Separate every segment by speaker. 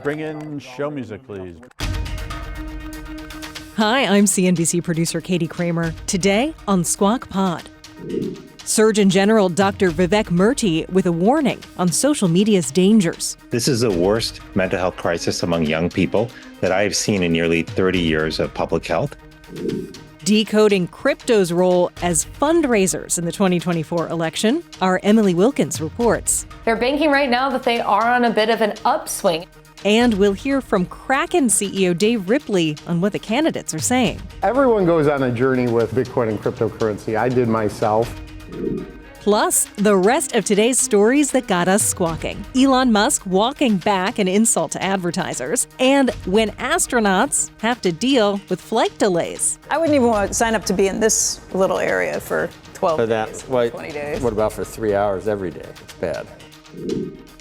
Speaker 1: Bring in show music, please.
Speaker 2: Hi, I'm CNBC producer Katie Kramer. Today on Squawk Pod. Surgeon General Dr. Vivek Murthy with a warning on social media's dangers.
Speaker 3: This is the worst mental health crisis among young people that I have seen in nearly 30 years of public health.
Speaker 2: Decoding crypto's role as fundraisers in the 2024 election, our Emily Wilkins reports.
Speaker 4: They're banking right now that they are on a bit of an upswing.
Speaker 2: And we'll hear from Kraken CEO Dave Ripley on what the candidates are saying.
Speaker 5: Everyone goes on a journey with Bitcoin and cryptocurrency. I did myself.
Speaker 2: Plus, the rest of today's stories that got us squawking. Elon Musk walking back an insult to advertisers, and when astronauts have to deal with flight delays.
Speaker 6: I wouldn't even want to sign up to be in this little area for 12 days, 20 days.
Speaker 7: What about for 3 hours every day? It's bad.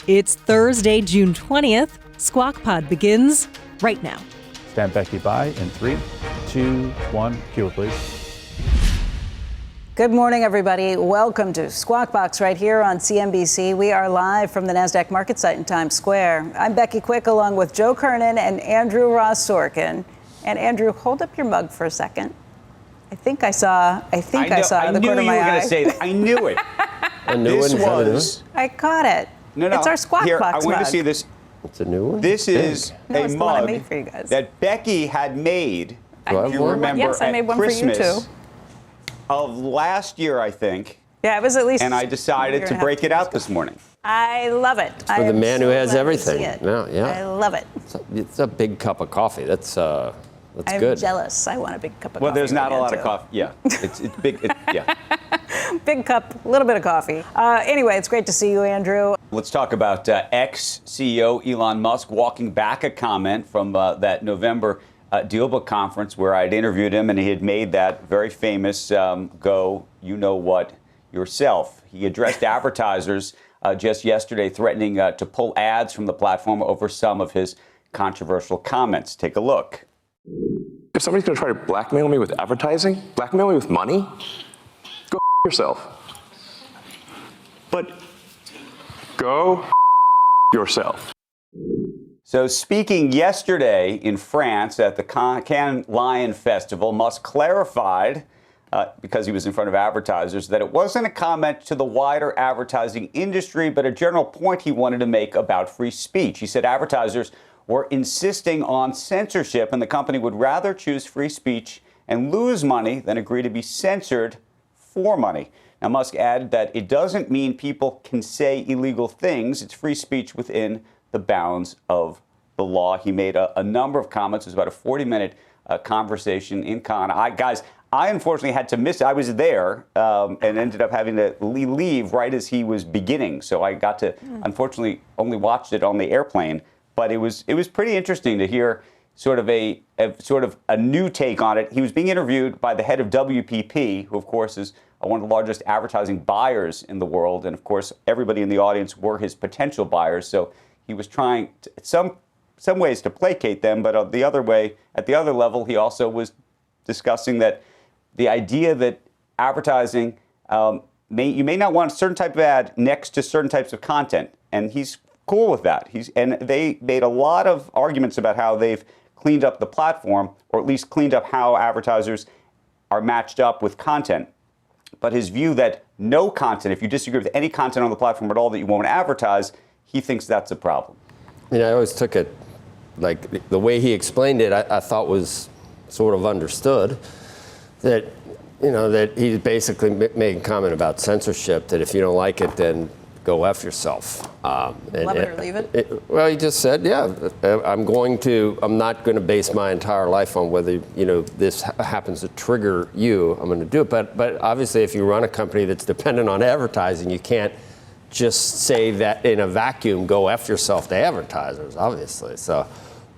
Speaker 2: It's Thursday, June 20th. Squawk Pod begins right now.
Speaker 1: Stand Becky by in 3, 2, 1. Cue it, please.
Speaker 6: Good morning, everybody. Welcome to Squawk Box right here on CNBC. We are live from the NASDAQ market site in Times Square. I'm Becky Quick along with Joe Kernen and Andrew Ross Sorkin. And Andrew, hold up your mug for a second. I saw the corner of my eye.
Speaker 8: I knew you were going to say that. I knew it.
Speaker 6: I caught it.
Speaker 8: No.
Speaker 6: It's our Squawk
Speaker 8: Here,
Speaker 6: Box
Speaker 8: I want
Speaker 6: mug.
Speaker 8: to see this.
Speaker 7: It's a new one?
Speaker 8: This is a
Speaker 6: it's the one I
Speaker 8: mug
Speaker 6: made for you guys.
Speaker 8: that Becky had made, if you remember,
Speaker 6: Yes, I made
Speaker 8: at
Speaker 6: one for you,
Speaker 8: Christmas
Speaker 6: too.
Speaker 8: of last year, I think.
Speaker 6: Yeah, it was at least.
Speaker 8: And I decided to break it out this morning.
Speaker 6: I love it.
Speaker 7: For the man who has everything.
Speaker 6: No,
Speaker 7: yeah.
Speaker 6: I love it.
Speaker 7: It's a big cup of coffee. That's good.
Speaker 6: I'm jealous. I want a big cup of coffee.
Speaker 8: Well, there's not a lot of
Speaker 6: too.
Speaker 8: coffee. Yeah, it's big. Yeah.
Speaker 6: Big cup, a little bit of coffee. Anyway, it's great to see you, Andrew.
Speaker 8: Let's talk about ex-CEO Elon Musk walking back a comment from that November DealBook conference where I'd interviewed him, and he had made that very famous go, you know what, yourself. He addressed advertisers just yesterday, threatening to pull ads from the platform over some of his controversial comments. Take a look.
Speaker 9: If somebody's going to try to blackmail me with advertising, blackmail me with money, go yourself. But go yourself.
Speaker 8: So speaking yesterday in France at the Cannes Lion Festival, Musk clarified, because he was in front of advertisers, that it wasn't a comment to the wider advertising industry, but a general point he wanted to make about free speech. He said advertisers were insisting on censorship, and the company would rather choose free speech and lose money than agree to be censored for money. Now, Musk added that it doesn't mean people can say illegal things. It's free speech within the bounds of the law. He made a number of comments. It was about a 40-minute conversation in Cannes. I unfortunately had to miss it. I was there and ended up having to leave right as he was beginning. So I got to, unfortunately, only watched it on the airplane. But it was pretty interesting to hear sort of a new take on it. He was being interviewed by the head of WPP, who of course is one of the largest advertising buyers in the world, and of course everybody in the audience were his potential buyers. So he was trying to, some ways to placate them, but at the other level, he also was discussing that the idea that advertising you may not want a certain type of ad next to certain types of content, and he's cool with that. And they made a lot of arguments about how they've cleaned up the platform, or at least cleaned up how advertisers are matched up with content. But his view that no content, if you disagree with any content on the platform at all that you won't advertise, he thinks that's a problem.
Speaker 7: I mean, I always took it, like, the way he explained it, I thought was sort of understood. That, that he basically made a comment about censorship, that if you don't like it, then go F yourself.
Speaker 6: Love it or leave it?
Speaker 7: Well, he just said, I'm not going to base my entire life on whether, this happens to trigger you. I'm going to do it. But obviously, if you run a company that's dependent on advertising, you can't just say that in a vacuum, go F yourself to advertisers, obviously. So,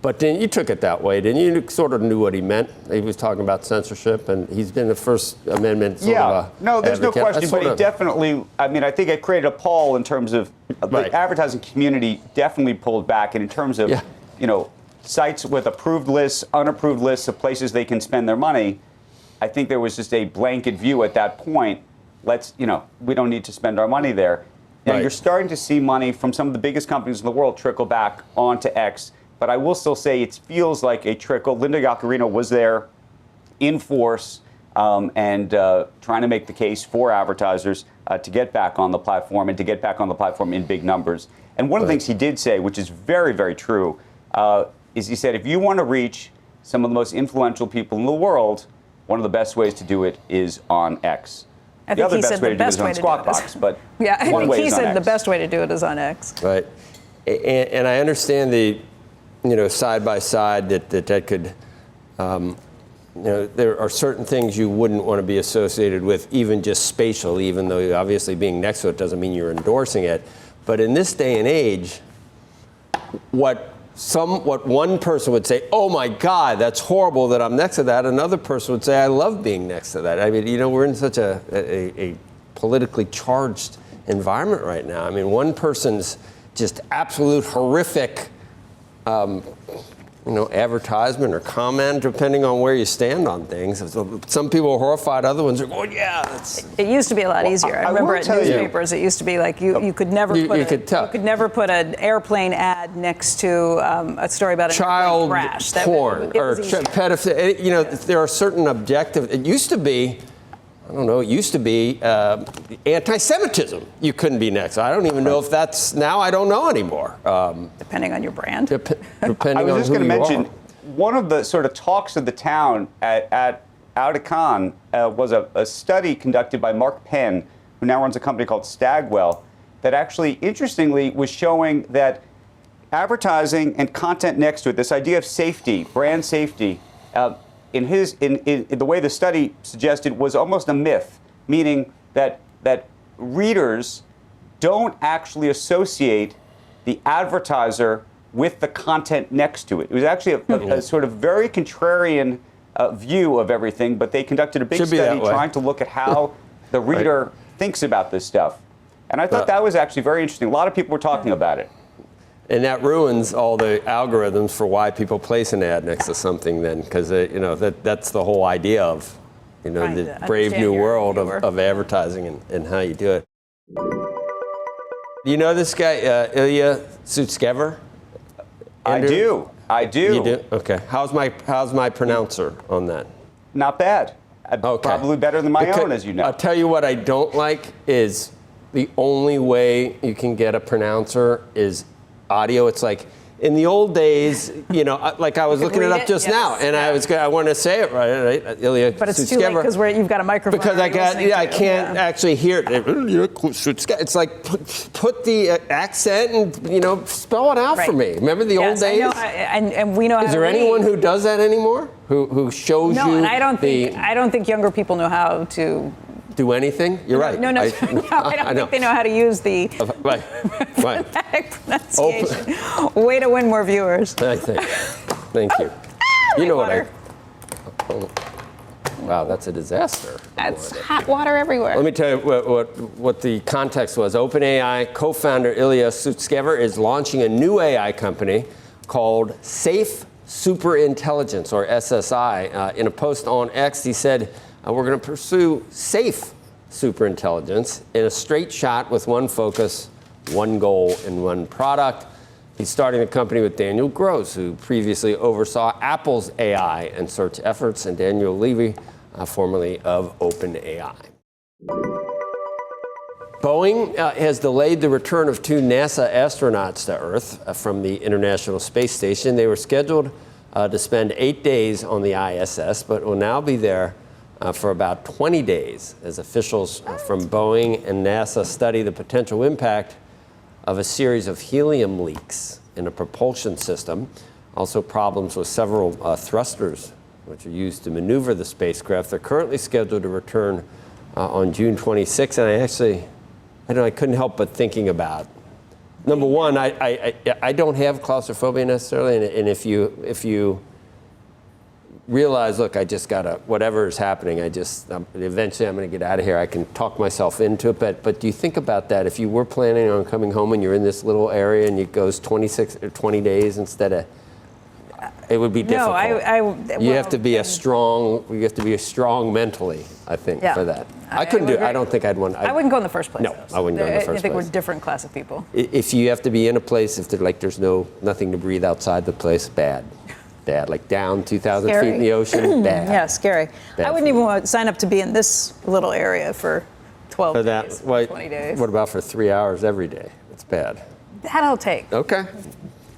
Speaker 7: but then you took it that way, didn't you? You sort of knew what he meant. He was talking about censorship, and he's been the First Amendment sort of
Speaker 8: no, there's
Speaker 7: advocate.
Speaker 8: no question, but he definitely, I think it created a poll in terms of the advertising community definitely pulled back, and in terms of, sites with approved lists, unapproved lists of places they can spend their money, I think there was just a blanket view at that point. We don't need to spend our money there. Now, you're starting to see money from some of the biggest companies in the world trickle back onto X. but I will still say it feels like a trickle. Linda Yaccarino was there in force and trying to make the case for advertisers to get back on the platform and to get back on the platform in big numbers. And one of the things he did say, which is very, very true, is he said, if you want to reach some of the most influential people in the world, one of the best ways to do it is on X. The other best way to do it is on Squawk Box, but
Speaker 6: yeah, I think he said the
Speaker 8: X.
Speaker 6: best way to do it is on X.
Speaker 7: Right, and I understand the, side by side that could, there are certain things you wouldn't want to be associated with, even just spatially, even though obviously being next to it doesn't mean you're endorsing it. But in this day and age, what one person would say, oh my God, that's horrible that I'm next to that. Another person would say, I love being next to that. I mean, we're in such a politically charged environment right now. I mean, one person's just absolute horrific, advertisement or comment, depending on where you stand on things. Some people are horrified, other ones are going, yeah, that's...
Speaker 6: It used to be a lot easier. I remember at newspapers, it used to be like you could never put an airplane ad next to a story about an
Speaker 7: child
Speaker 6: airplane crash.
Speaker 7: Porn or pedophilia. There are certain objective. It used to be, anti-Semitism. You couldn't be next. I don't even know if that's now. I don't know anymore.
Speaker 6: Depending on your brand.
Speaker 7: Depending
Speaker 8: I was
Speaker 7: on
Speaker 8: just
Speaker 7: who
Speaker 8: going to
Speaker 7: you
Speaker 8: mention,
Speaker 7: are.
Speaker 8: one of the sort of talks of the town out at Cannes was a study conducted by Mark Penn, who now runs a company called Stagwell, that actually, interestingly, was showing that advertising and content next to it, this idea of safety, brand safety, in the way the study suggested, was almost a myth, meaning that readers don't actually associate the advertiser with the content next to it. It was actually a sort of very contrarian view of everything, but they conducted a big study trying to look at how the reader thinks about this stuff. And I thought that was actually very interesting. A lot of people were talking about it.
Speaker 7: And that ruins all the algorithms for why people place an ad next to something then, because that's the whole idea of the brave new world of advertising and how you do it. You know this guy, Ilia Suk?
Speaker 8: I do.
Speaker 7: You do? Okay. How's my pronouncer on that?
Speaker 8: Not bad.
Speaker 7: Okay.
Speaker 8: Probably better than my own, as you know.
Speaker 7: I'll tell you what I don't like is the only way you can get a pronouncer is audio. It's like in the old days, like I was looking it up just now, and I want to say it right, Ilia.
Speaker 6: But it's too late because you've got a microphone.
Speaker 7: Because I can't actually hear it. It's like put the accent and spell it out for me. Remember the old days?
Speaker 6: I know, and we know.
Speaker 7: Is there anyone who does that anymore? Who shows you?
Speaker 6: No, and I don't think younger people know how to
Speaker 7: do anything? You're right.
Speaker 6: No, I don't think they know how to use the phonetic pronunciation. Way to win more viewers.
Speaker 7: I think. Thank you. You know what wow, that's a disaster.
Speaker 4: That's hot water everywhere.
Speaker 7: Let me tell you what the context was. OpenAI co-founder Ilia Suk is launching a new AI company called Safe Superintelligence, or SSI. In a post on X, he said, we're going to pursue safe superintelligence in a straight shot with one focus, one goal, and one product. He's starting the company with Daniel Gross, who previously oversaw Apple's AI and search efforts, and Daniel Levy, formerly of OpenAI. Boeing has delayed the return of 2 NASA astronauts to Earth from the International Space Station. They were scheduled to spend 8 days on the ISS, but will now be there for about 20 days as officials from Boeing and NASA study the potential impact of a series of helium leaks in a propulsion system. Also I with several thrusters, which are used to maneuver the spacecraft. They're currently scheduled to return on June 26th, and I couldn't help but thinking about, number one, I don't have claustrophobia necessarily, and if you realize, look, I just gotta, whatever is happening, eventually I'm gonna get out of here. I can talk myself into it, but do you think about that? If you were planning on coming home and you're in this little area and it goes 26 or 20 days instead of It would be difficult.
Speaker 6: No,
Speaker 7: you have to be strong mentally, I think, for that. I couldn't do it. I don't think I'd want.
Speaker 6: I wouldn't go in the first place.
Speaker 7: No, I wouldn't go in the first place.
Speaker 6: I think we're a different class of people.
Speaker 7: If you have to be in a place, if there's nothing to breathe outside the place, bad. Like down 2,000 feet in the ocean, bad.
Speaker 6: Yeah, scary.
Speaker 7: Bad
Speaker 6: I wouldn't even want to sign up to be in this little area for 12 days, 20 days.
Speaker 7: What about for 3 hours every day? It's bad.
Speaker 6: That I'll take.
Speaker 7: Okay.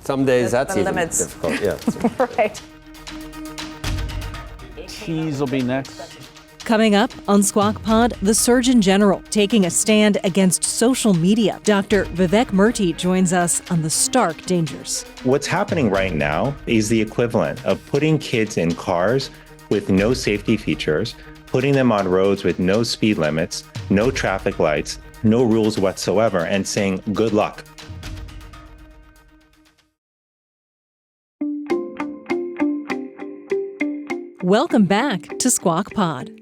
Speaker 7: Some days that's even
Speaker 6: limits.
Speaker 7: difficult. Yeah.
Speaker 6: Right.
Speaker 1: Cheese will be next.
Speaker 2: Coming up on Squawk Pod, the Surgeon General taking a stand against social media. Dr. Vivek Murthy joins us on the stark dangers.
Speaker 3: What's happening right now is the equivalent of putting kids in cars with no safety features, putting them on roads with no speed limits, no traffic lights, no rules whatsoever, and saying, good luck.
Speaker 2: Welcome back to Squawk Pod.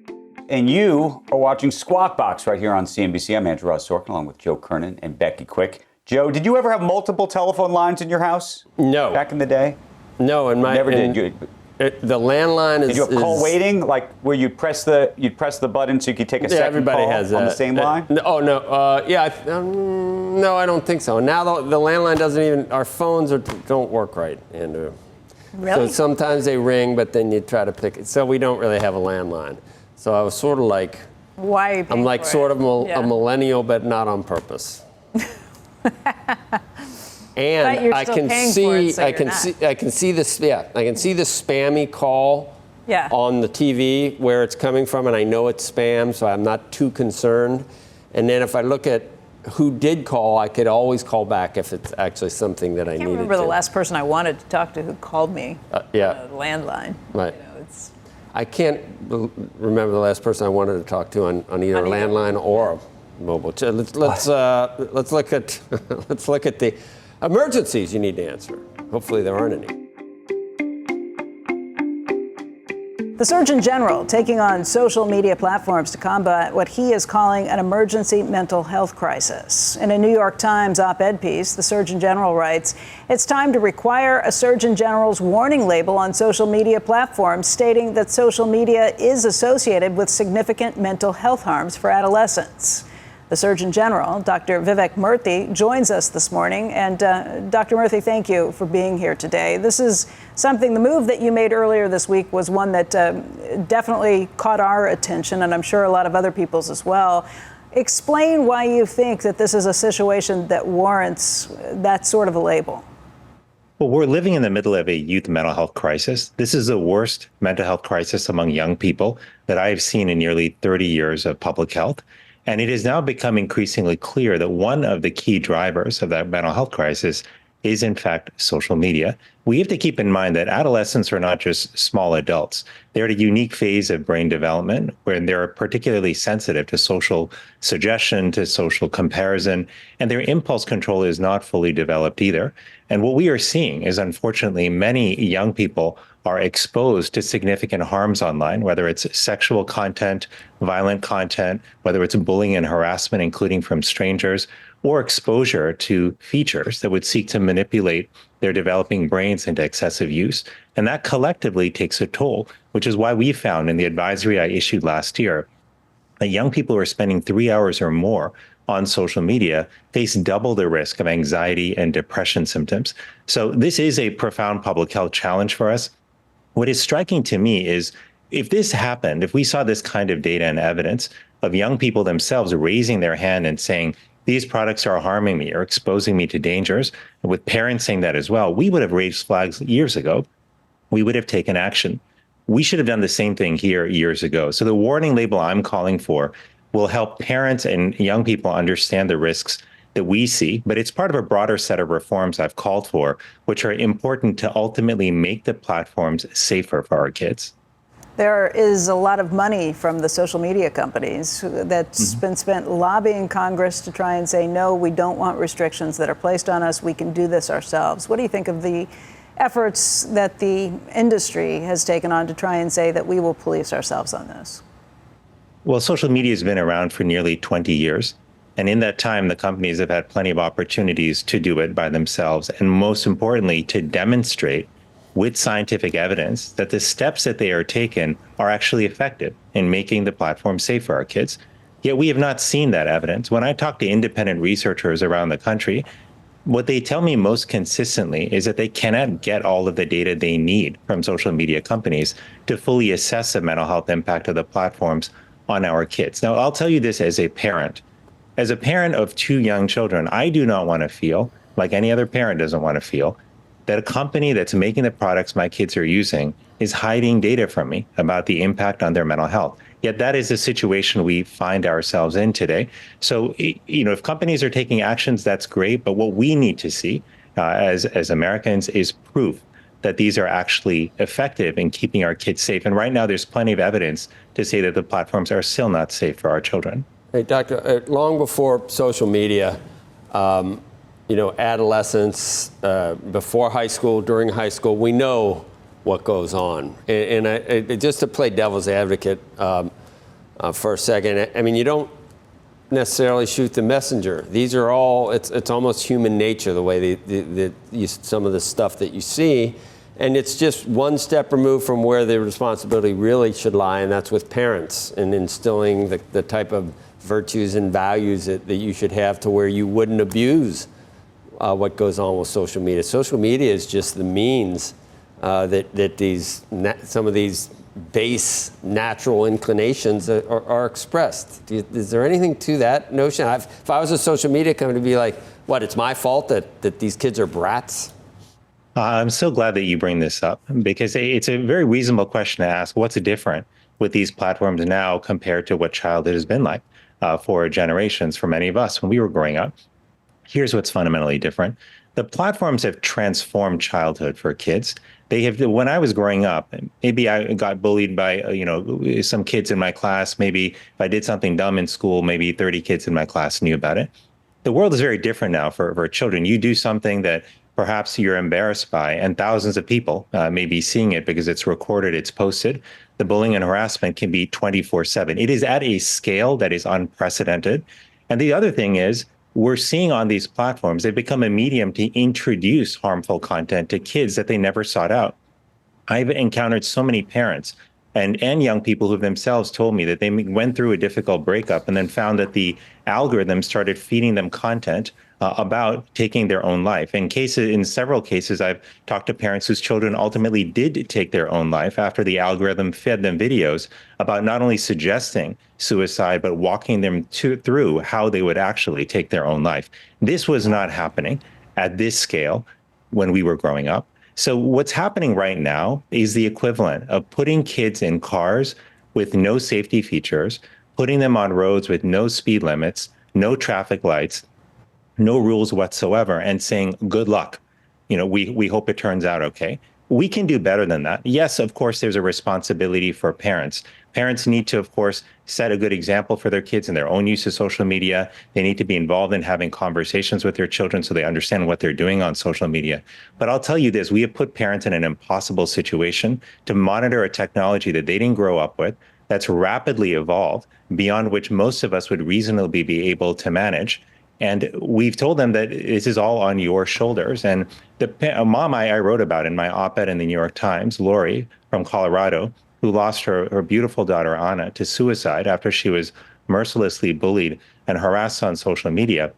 Speaker 8: And you are watching Squawk Box right here on CNBC. I'm Andrew Sorkin, along with Joe Kernen and Becky Quick. Joe, did you ever have multiple telephone lines in your house?
Speaker 7: No.
Speaker 8: Back in the day?
Speaker 7: No,
Speaker 8: Never did.
Speaker 7: The landline is.
Speaker 8: Did you have call waiting, like where you'd press the button so you could take a second call
Speaker 7: has
Speaker 8: on the same line?
Speaker 7: No. No, I don't think so. Now the landline doesn't even. Our phones don't work right, Andrew.
Speaker 6: Really?
Speaker 7: So sometimes they ring, but then you try to pick it. So we don't really have a landline. So I was sort of like.
Speaker 6: Why are you paying
Speaker 7: I'm like
Speaker 6: for
Speaker 7: sort
Speaker 6: it?
Speaker 7: of a millennial, but not on purpose. And
Speaker 6: But you're
Speaker 7: I
Speaker 6: still
Speaker 7: can
Speaker 6: paying
Speaker 7: see,
Speaker 6: for it, so
Speaker 7: I
Speaker 6: you're
Speaker 7: can
Speaker 6: not.
Speaker 7: see, I can see this. Yeah, I can see the spammy call on the TV where it's coming from, and I know it's spam, so I'm not too concerned. And then if I look at who did call, I could always call back if it's actually something that I needed to.
Speaker 6: I can't remember the last person I wanted to talk to who called me on a landline.
Speaker 7: Right.
Speaker 6: You know,
Speaker 7: I can't remember the last person I wanted to talk to on either a landline or a mobile. Let's look at let's look at the emergencies you need to answer. Hopefully there aren't any.
Speaker 6: The Surgeon General taking on social media platforms to combat what he is calling an emergency mental health crisis. In a New York Times op-ed piece, the Surgeon General writes, it's time to require a Surgeon General's warning label on social media platforms stating that social media is associated with significant mental health harms for adolescents. The Surgeon General, Dr. Vivek Murthy, joins us this morning. And Dr. Murthy, thank you for being here today. This is something, the move that you made earlier this week was one that definitely caught our attention, and I'm sure a lot of other people's as well. Explain why you think that this is a situation that warrants that sort of a label.
Speaker 3: Well, we're living in the middle of a youth mental health crisis. This is the worst mental health crisis among young people that I have seen in nearly 30 years of public health. And it has now become increasingly clear that one of the key drivers of that mental health crisis is, in fact, social media. We have to keep in mind that adolescents are not just small adults. They're at a unique phase of brain development where they're particularly sensitive to social suggestion, to social comparison, and their impulse control is not fully developed either. And what we are seeing is, unfortunately, many young people are exposed to significant harms online, whether it's sexual content, violent content, whether it's bullying and harassment, including from strangers, or exposure to features that would seek to manipulate their developing brains into excessive use. And that collectively takes a toll, which is why we found in the advisory I issued last year that young people who are spending 3 hours or more on social media face double the risk of anxiety and depression symptoms. So this is a profound public health challenge for us. What is striking to me is if this happened, if we saw this kind of data and evidence of young people themselves raising their hand and saying, these products are harming me or exposing me to dangers, and with parents saying that as well, we would have raised flags years ago. We would have taken action. We should have done the same thing here years ago. So the warning label I'm calling for will help parents and young people understand the risks that we see, but it's part of a broader set of reforms I've called for, which are important to ultimately make the platforms safer for our kids.
Speaker 6: There is a lot of money from the social media companies that's been spent lobbying Congress to try and say, no, we don't want restrictions that are placed on us. We can do this ourselves. What do you think of the efforts that the industry has taken on to try and say that we will police ourselves on this?
Speaker 3: Well, social media has been around for nearly 20 years. And in that time, the companies have had plenty of opportunities to do it by themselves. And most importantly, to demonstrate with scientific evidence that the steps that they are taking are actually effective in making the platform safe for our kids. Yet we have not seen that evidence. When I talk to independent researchers around the country, what they tell me most consistently is that they cannot get all of the data they need from social media companies to fully assess the mental health impact of the platforms on our kids. Now, I'll tell you this as a parent. As a parent of 2 young children, I do not want to feel, like any other parent doesn't want to feel, that a company that's making the products my kids are using is hiding data from me about the impact on their mental health. Yet that is the situation we find ourselves in today. So, if companies are taking actions, that's great. But what we need to see as Americans is proof that these are actually effective in keeping our kids safe. And right now, there's plenty of evidence to say that the platforms are still not safe for our children.
Speaker 7: Hey, Doctor, long before social media, adolescence, before high school, during high school, we know what goes on. And just to play devil's advocate for a second, I mean, you don't necessarily shoot the messenger. These are all, it's almost human nature, the way some of the stuff that you see. And it's just one step removed from where the responsibility really should lie, and that's with parents and instilling the type of virtues and values that you should have to where you wouldn't abuse what goes on with social media. Social media is just the means that some of these base natural inclinations are expressed. Is there anything to that notion? If I was a social media company, to be like, what, it's my fault that these kids are brats?
Speaker 3: I'm so glad that you bring this up, because it's a very reasonable question to ask. What's different with these platforms now compared to what childhood has been like for generations, for many of us when we were growing up? Here's what's fundamentally different. The platforms have transformed childhood for kids. They have. When I was growing up, maybe I got bullied by some kids in my class. Maybe if I did something dumb in school, maybe 30 kids in my class knew about it. The world is very different now for children. You do something that perhaps you're embarrassed by, and thousands of people may be seeing it because it's recorded, it's posted. The bullying and harassment can be 24/7. It is at a scale that is unprecedented. And the other thing is, we're seeing on these platforms, they've become a medium to introduce harmful content to kids that they never sought out. I've encountered so many parents and young people who themselves told me that they went through a difficult breakup and then found that the algorithm started feeding them content about taking their own life. In several cases, I've talked to parents whose children ultimately did take their own life after the algorithm fed them videos about not only suggesting suicide, but walking them through how they would actually take their own life. This was not happening at this scale when we were growing up. So what's happening right now is the equivalent of putting kids in cars with no safety features, putting them on roads with no speed limits, no traffic lights, no rules whatsoever, and saying, good luck. We hope it turns out okay. We can do better than that. Yes, of course, there's a responsibility for parents. Parents need to, of course, set a good example for their kids in their own use of social media. They need to be involved in having conversations with their children so they understand what they're doing on social media. But I'll tell you this, we have put parents in an impossible situation to monitor a technology that they didn't grow up with, that's rapidly evolved, beyond which most of us would reasonably be able to manage. And we've told them that this is all on your shoulders. And the mom I wrote about in my op-ed in the New York Times, Lori from Colorado, who lost her beautiful daughter, Anna, to suicide after she was mercilessly bullied and harassed on social media.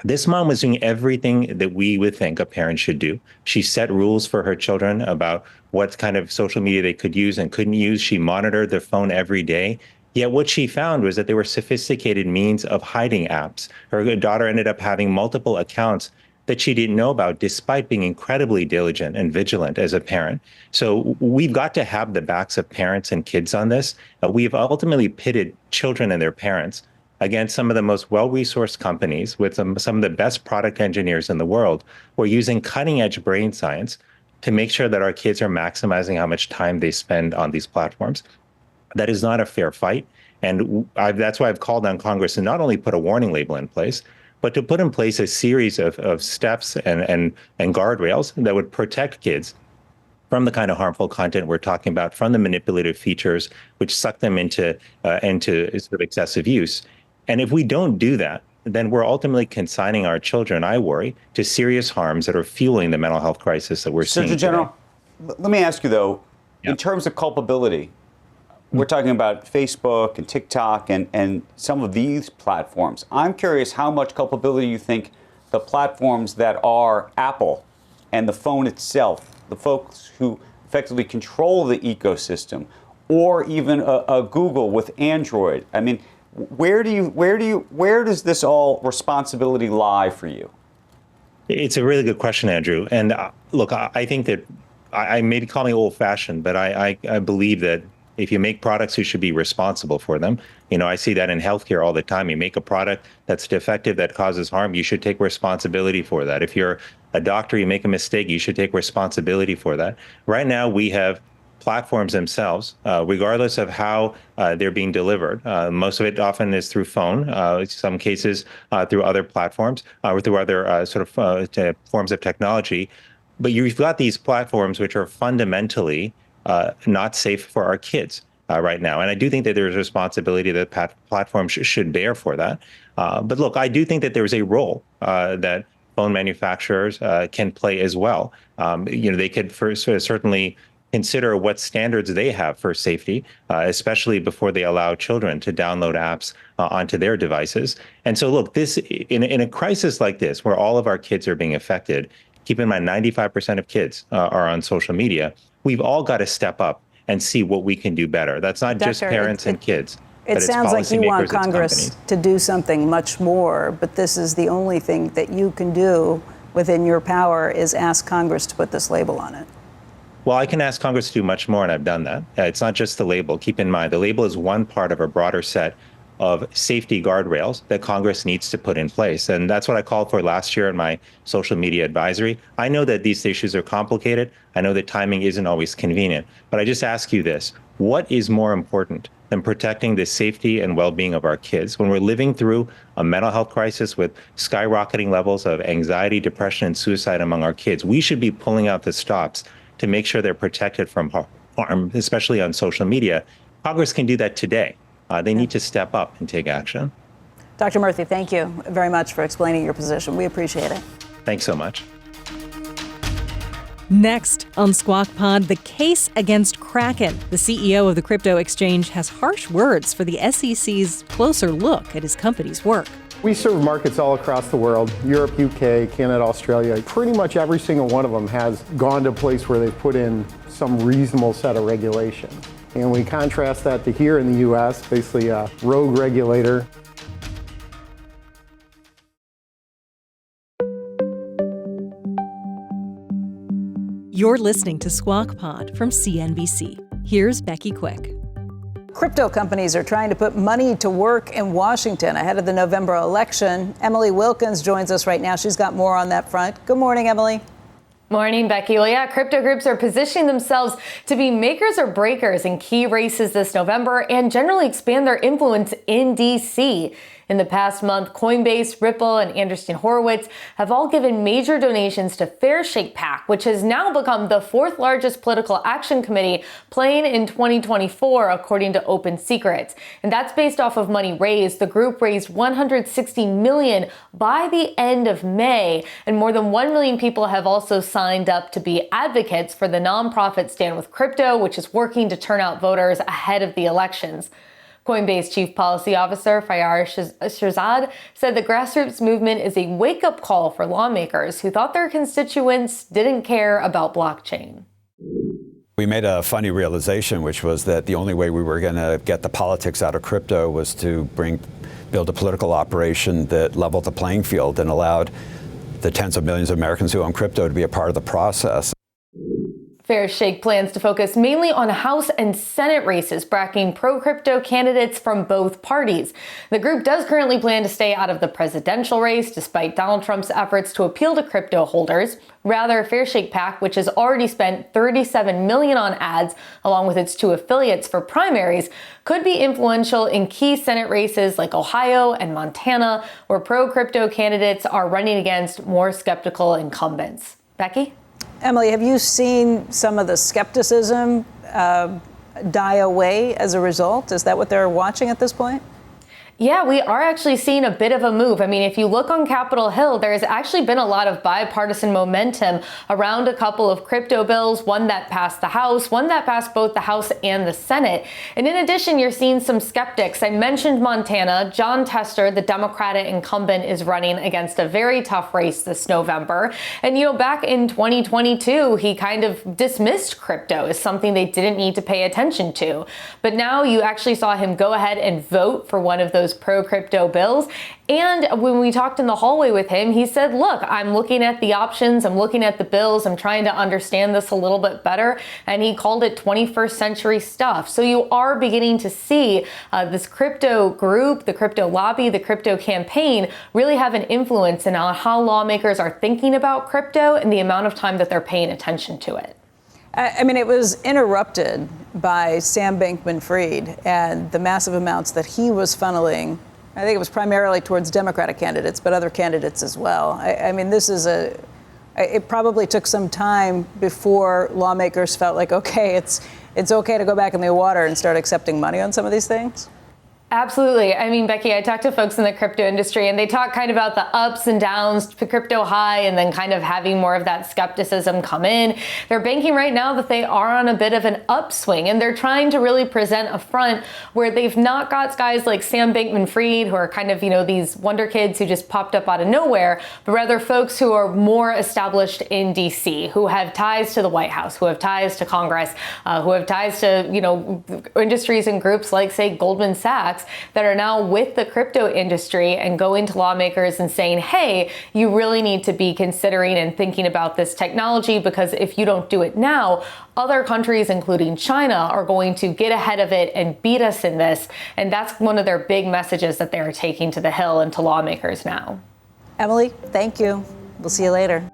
Speaker 3: This mom was doing everything that we would think a parent should do. She set rules for her children about what kind of social media they could use and couldn't use. She monitored their phone every day. Yet what she found was that there were sophisticated means of hiding apps. Her daughter ended up having multiple accounts that she didn't know about, despite being incredibly diligent and vigilant as a parent. So we've got to have the backs of parents and kids on this. We've ultimately pitted children and their parents against some of the most well-resourced companies with some of the best product engineers in the world who are using cutting-edge brain science to make sure that our kids are maximizing how much time they spend on these platforms. That is not a fair fight. And that's why I've called on Congress to not only put a warning label in place, but to put in place a series of steps and guardrails that would protect kids from the kind of harmful content we're talking about, from the manipulative features which suck them into sort of excessive use. And if we don't do that, then we're ultimately consigning our children, I worry, to serious harms that are fueling the mental health crisis that we're seeing
Speaker 10: Surgeon General.
Speaker 8: Let me ask you, though, in terms of culpability, we're talking about Facebook and TikTok and some of these platforms. I'm curious how much culpability you think the platforms that are Apple and the phone itself, the folks who effectively control the ecosystem, or even a Google with Android. I mean, where does this all responsibility lie for you?
Speaker 3: It's a really good question, Andrew. And look, I think that I maybe call me old-fashioned, but I believe that if you make products, you should be responsible for them. You know, I see that in healthcare all the time. You make a product that's defective, that causes harm, you should take responsibility for that. If you're a doctor, you make a mistake, you should take responsibility for that. Right now, we have platforms themselves, regardless of how they're being delivered. Most of it often is through phone, some cases through other platforms, or through other forms of technology. But you've got these platforms which are fundamentally not safe for our kids right now. And I do think that there's a responsibility that platforms should bear for that. But look, I do think that there's a role that phone manufacturers can play as well. They could certainly consider what standards they have for safety, especially before they allow children to download apps onto their devices. And so, look, this in a crisis like this, where all of our kids are being affected, keep in mind 95% of kids are on social media. We've all got to step up and see what we can do better. That's not just parents and kids.
Speaker 6: It sounds like you want Congress to do something much more, but this is the only thing that you can do within your power is ask Congress to put this label on it.
Speaker 3: Well, I can ask Congress to do much more, and I've done that. It's not just the label. Keep in mind, the label is one part of a broader set of safety guardrails that Congress needs to put in place. And that's what I called for last year in my social media advisory. I know that these issues are complicated. I know that timing isn't always convenient. But I just ask you this: what is more important than protecting the safety and well-being of our kids? When we're living through a mental health crisis with skyrocketing levels of anxiety, depression, and suicide among our kids, we should be pulling out the stops to make sure they're protected from harm, especially on social media. Congress can do that today. They need to step up and take action.
Speaker 6: Dr. Murthy, thank you very much for explaining your position. We appreciate it.
Speaker 3: Thanks so much.
Speaker 2: Next on Squawk Pod, the case against Kraken. The CEO of the crypto exchange has harsh words for the SEC's closer look at his company's work.
Speaker 5: We serve markets all across the world, Europe, UK, Canada, Australia. Pretty much every single one of them has gone to a place where they've put in some reasonable set of regulation. And we contrast that to here in the US, basically a rogue regulator.
Speaker 2: You're listening to Squawk Pod from CNBC. Here's Becky Quick.
Speaker 6: Crypto companies are trying to put money to work in Washington ahead of the November election. Emily Wilkins joins us right now. She's got more on that front. Good morning, Emily.
Speaker 4: Morning, Becky. Well, yeah, crypto groups are positioning themselves to be makers or breakers in key races this November and generally expand their influence in D.C. In the past month, Coinbase, Ripple, and Andreessen Horowitz have all given major donations to Fair Shake PAC, which has now become the fourth largest political action committee playing in 2024, according to Open Secrets. And that's based off of money raised. The group raised $160 million by the end of May, and more than 1 million people have also signed up to be advocates for the nonprofit Stand With Crypto, which is working to turn out voters ahead of the elections. Coinbase Chief Policy Officer Fayar Shirzad said the grassroots movement is a wake-up call for lawmakers who thought their constituents didn't care about blockchain.
Speaker 10: We made a funny realization, which was that the only way we were going to get the politics out of crypto was to build a political operation that leveled the playing field and allowed the tens of millions of Americans who own crypto to be a part of the process.
Speaker 4: Fair Shake plans to focus mainly on House and Senate races, backing pro-crypto candidates from both parties. The group does currently plan to stay out of the presidential race, despite Donald Trump's efforts to appeal to crypto holders. Rather, Fair Shake PAC, which has already spent $37 million on ads, along with its two affiliates for primaries, could be influential in key Senate races like Ohio and Montana, where pro-crypto candidates are running against more skeptical incumbents. Becky?
Speaker 6: Emily, have you seen some of the skepticism die away as a result? Is that what they're watching at this point?
Speaker 4: Yeah, we are actually seeing a bit of a move. I mean, if you look on Capitol Hill, there's actually been a lot of bipartisan momentum around a couple of crypto bills, one that passed the House, one that passed both the House and the Senate. And in addition, you're seeing some skeptics. I mentioned Montana. John Tester, the Democratic incumbent, is running against a very tough race this November. And, back in 2022, he kind of dismissed crypto as something they didn't need to pay attention to. But now you actually saw him go ahead and vote for one of those pro-crypto bills. And when we talked in the hallway with him, he said, look, I'm looking at the options, I'm looking at the bills, I'm trying to understand this a little bit better. And he called it 21st century stuff. So you are beginning to see this crypto group, the crypto lobby, the crypto campaign really have an influence in on how lawmakers are thinking about crypto and the amount of time that they're paying attention to it.
Speaker 6: I mean, it was interrupted by Sam Bankman-Fried and the massive amounts that he was funneling. I think it was primarily towards Democratic candidates, but other candidates as well. I mean, it probably took some time before lawmakers felt like, okay, it's okay to go back in the water and start accepting money on some of these things.
Speaker 4: Absolutely. I mean, Becky, I talked to folks in the crypto industry and they talk kind of about the ups and downs to crypto high and then kind of having more of that skepticism come in. They're banking right now that they are on a bit of an upswing and they're trying to really present a front where they've not got guys like Sam Bankman-Fried who are kind of, these wonder kids who just popped up out of nowhere, but rather folks who are more established in DC, who have ties to the White House, who have ties to Congress, who have ties to, industries and groups like, say, Goldman Sachs, that are now with the crypto industry and going to lawmakers and saying, hey, you really need to be considering and thinking about this technology because if you don't do it now, other countries, including China, are going to get ahead of it and beat us in this. And that's one of their big messages that they're taking to the Hill and to lawmakers now.
Speaker 6: Emily, thank you. We'll see you later.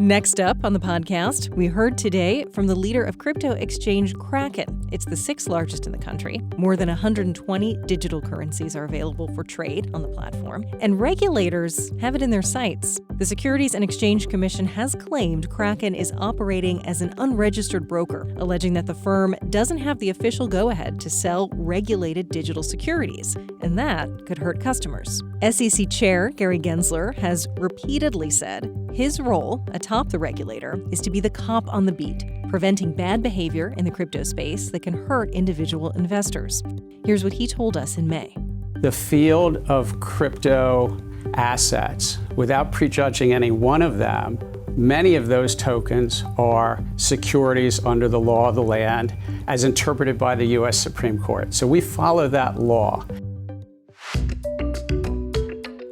Speaker 2: Next up on the podcast, we heard today from the leader of crypto exchange Kraken. It's the 6th largest in the country. More than 120 digital currencies are available for trade on the platform, and regulators have it in their sights. The Securities and Exchange Commission has claimed Kraken is operating as an unregistered broker, alleging that the firm doesn't have the official go-ahead to sell regulated digital securities, and that could hurt customers. SEC Chair Gary Gensler has repeatedly said his role atop the regulator is to be the cop on the beat, preventing bad behavior in the crypto space that can hurt individual investors. Here's what he told us in May.
Speaker 11: The field of crypto assets, without prejudging any one of them, many of those tokens are securities under the law of the land as interpreted by the U.S. Supreme Court. So we follow that law.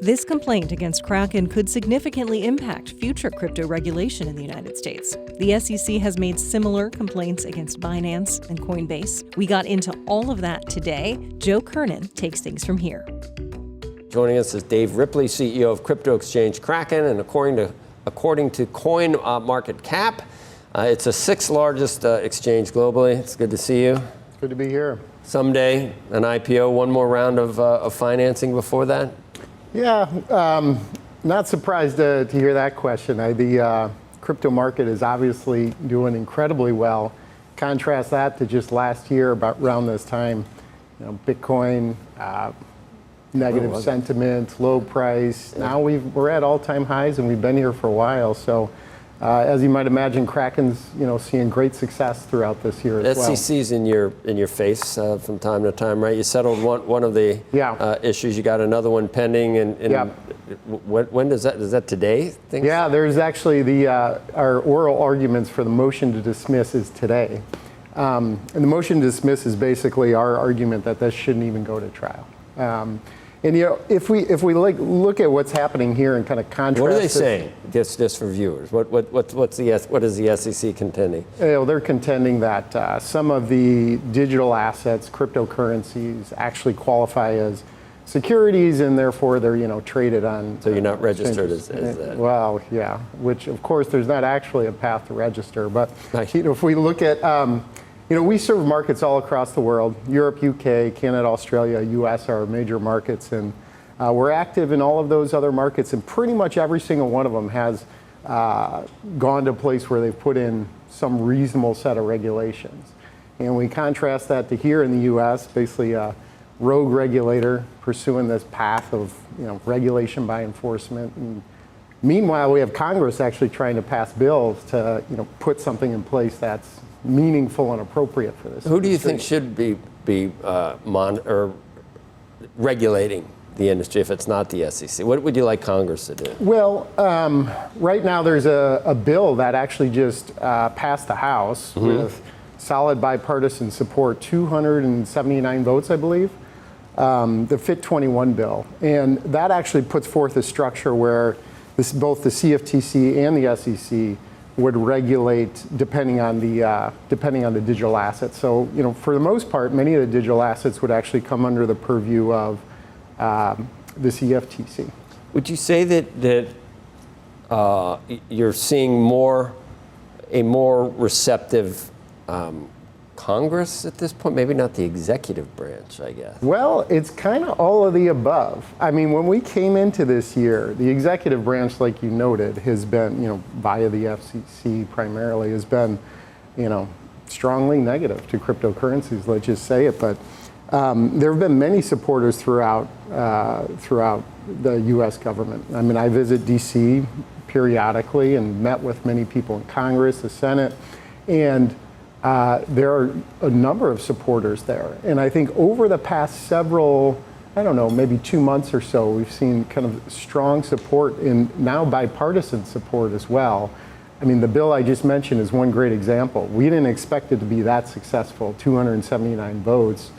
Speaker 2: This complaint against Kraken could significantly impact future crypto regulation in the United States. The SEC has made similar complaints against Binance and Coinbase. We got into all of that today. Joe Kernen takes things from here.
Speaker 7: Joining us is Dave Ripley, CEO of crypto exchange Kraken, and according to Coin Market Cap, it's the 6th largest exchange globally. It's good to see you.
Speaker 5: It's good to be here.
Speaker 7: Someday, an IPO, one more round of financing before that?
Speaker 5: Yeah, not surprised to hear that question. The crypto market is obviously doing incredibly well. Contrast that to just last year, about around this time, Bitcoin, negative sentiment, low price. Now we're at all-time highs, and we've been here for a while. So, as you might imagine, Kraken's seeing great success throughout this year as well.
Speaker 7: SEC's in your face from time to time, right? You settled one of the issues. You got another one pending, and when does that today?
Speaker 5: Yeah, there's actually our oral arguments for the motion to dismiss is today, and the motion to dismiss is basically our argument that this shouldn't even go to trial. And if we look at what's happening here and kind of contrast,
Speaker 7: what are they saying? Just for viewers, what is the SEC contending?
Speaker 5: They're contending that some of the digital assets, cryptocurrencies, actually qualify as securities, and therefore they're traded on.
Speaker 7: So you're not registered as that.
Speaker 5: Well, yeah. Which of course there's not actually a path to register, but if we look at. We serve markets all across the world. Europe, UK, Canada, Australia, US are our major markets. And we're active in all of those other markets. And pretty much every single one of them has gone to a place where they've put in some reasonable set of regulations. And we contrast that to here in the U.S., basically a rogue regulator pursuing this path of regulation by enforcement. And meanwhile, we have Congress actually trying to pass bills to put something in place that's meaningful and appropriate for this.
Speaker 7: Who do you think should be regulating the industry if it's not the SEC? What would you like Congress to do?
Speaker 5: Well, right now there's a bill that actually just passed the House with solid bipartisan support, 279 votes, I believe, the Fit 21 bill. And that actually puts forth a structure where both the CFTC and the SEC would regulate depending on the digital assets. So, for the most part, many of the digital assets would actually come under the purview of the CFTC.
Speaker 7: Would you say that you're seeing a more receptive Congress at this point? Maybe not the executive branch, I guess.
Speaker 5: Well, it's kind of all of the above. I mean, when we came into this year, the executive branch, like you noted, has been, via the FCC primarily, has been, strongly negative to cryptocurrencies, let's just say it. But there have been many supporters throughout the U.S. government. I mean, I visit D.C. periodically and met with many people in Congress, the Senate, and there are a number of supporters there. And I think over the past several, maybe 2 months or so, we've seen kind of strong support and now bipartisan support as well. I mean, the bill I just mentioned is one great example. We didn't expect it to be that successful. 279 votes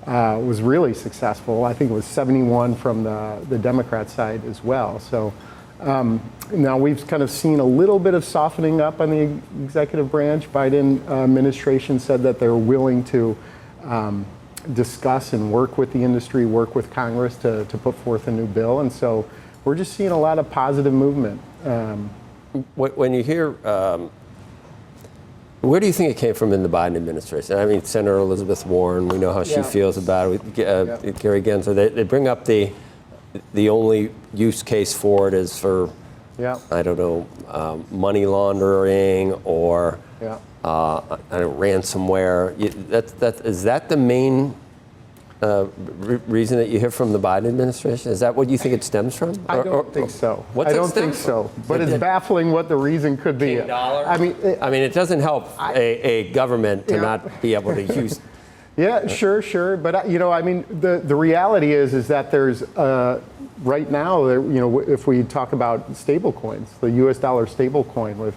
Speaker 5: was really successful. I think it was 71 from the Democrat side as well. So now we've kind of seen a little bit of softening up on the executive branch. Biden administration said that they're willing to discuss and work with the industry, work with Congress to put forth a new bill. And so we're just seeing a lot of positive movement.
Speaker 7: When you hear, where do you think it came from in the Biden administration? I mean, Senator Elizabeth Warren, we know how she feels about it. Gary Gensler, they bring up the only use case for it is for, money laundering or ransomware. Is that the main reason that you hear from the Biden administration? Is that what you think it stems from?
Speaker 5: I don't think so.
Speaker 7: What's
Speaker 5: I don't think so. But it's baffling what the reason could be.
Speaker 7: I mean, it doesn't help a government to not be able to use.
Speaker 5: Yeah, sure. But the reality is that there's right now, if we talk about stable coins, the U.S. dollar stable coin with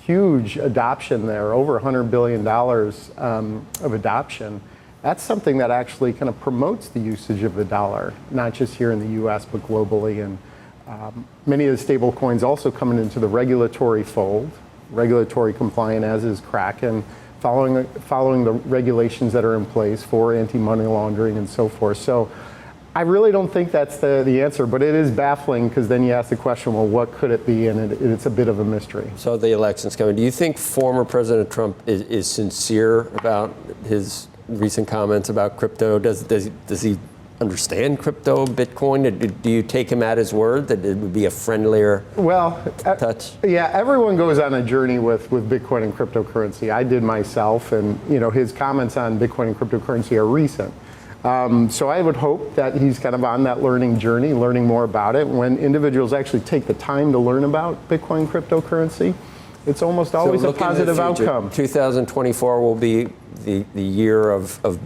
Speaker 5: huge adoption there, over $100 billion of adoption. That's something that actually kind of promotes the usage of the dollar, not just here in the U.S., but globally. And many of the stable coins also coming into the regulatory fold, regulatory compliant, as is Kraken, following the regulations that are in place for anti-money laundering and so forth. So I really don't think that's the answer, but it is baffling because then you ask the question, well, what could it be? And it's a bit of a mystery.
Speaker 7: So the election's coming. Do you think former President Trump is sincere about his recent comments about crypto? Does he understand crypto, Bitcoin? Do you take him at his word that it would be a friendlier touch? Yeah,
Speaker 5: everyone goes on a journey with Bitcoin and cryptocurrency. I did myself, and his comments on Bitcoin and cryptocurrency are recent. So I would hope that he's kind of on that learning journey, learning more about it. When individuals actually take the time to learn about Bitcoin and cryptocurrency, it's almost always a positive outcome.
Speaker 7: 2024 will be the year of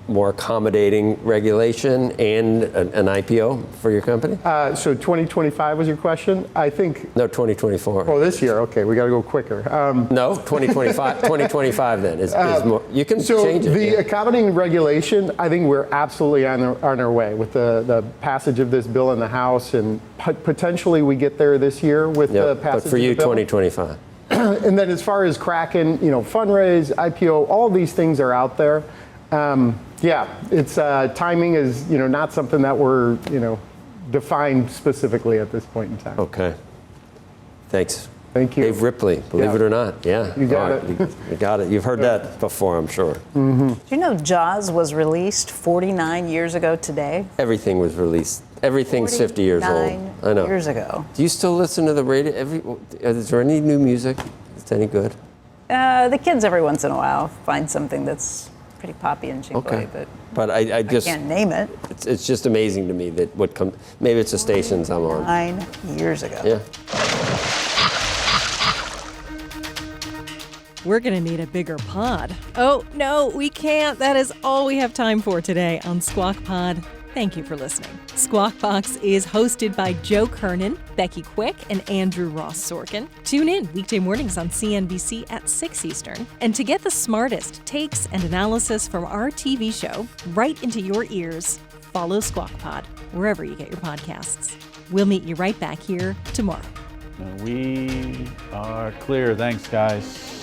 Speaker 7: more accommodating regulation and an IPO for your company?
Speaker 5: So 2025 was your question? I think...
Speaker 7: No, 2024.
Speaker 5: Oh, this year. Okay, we got to go quicker.
Speaker 7: No, 2025. 2025 then is more... You can change it.
Speaker 5: So the accommodating regulation, I think we're absolutely on our way with the passage of this bill in the House, and potentially we get there this year with the passage
Speaker 7: but for you,
Speaker 5: of the bill.
Speaker 7: 2025.
Speaker 5: And then as far as Kraken, fundraise, IPO, all these things are out there. It's timing is not something that we're defined specifically at this point in time.
Speaker 7: Okay. Thanks.
Speaker 5: Thank you.
Speaker 7: Dave Ripley, believe it or not. Yeah.
Speaker 5: You got it.
Speaker 7: You got it. You've heard that before, I'm sure.
Speaker 5: Mm-hmm.
Speaker 6: Do you know Jaws was released 49 years ago today?
Speaker 7: Everything was released. Everything's 50 years old. I know.
Speaker 6: Years ago.
Speaker 7: Do you still listen to the radio? Is there any new music that's any good?
Speaker 6: The kids every once in a while find something that's pretty poppy and jingly,
Speaker 7: but I just
Speaker 6: can't name it.
Speaker 7: It's just amazing to me that maybe it's the stations I'm on.
Speaker 6: 9 years ago.
Speaker 7: Yeah.
Speaker 2: We're going to need a bigger pod. Oh, no, we can't. That is all we have time for today on Squawk Pod. Thank you for listening. Squawk Box is hosted by Joe Kernen, Becky Quick, and Andrew Ross Sorkin. Tune in weekday mornings on CNBC at 6 Eastern. And to get the smartest takes and analysis from our TV show right into your ears, follow Squawk Pod wherever you get your podcasts. We'll meet you right back here tomorrow.
Speaker 1: We are clear. Thanks, guys.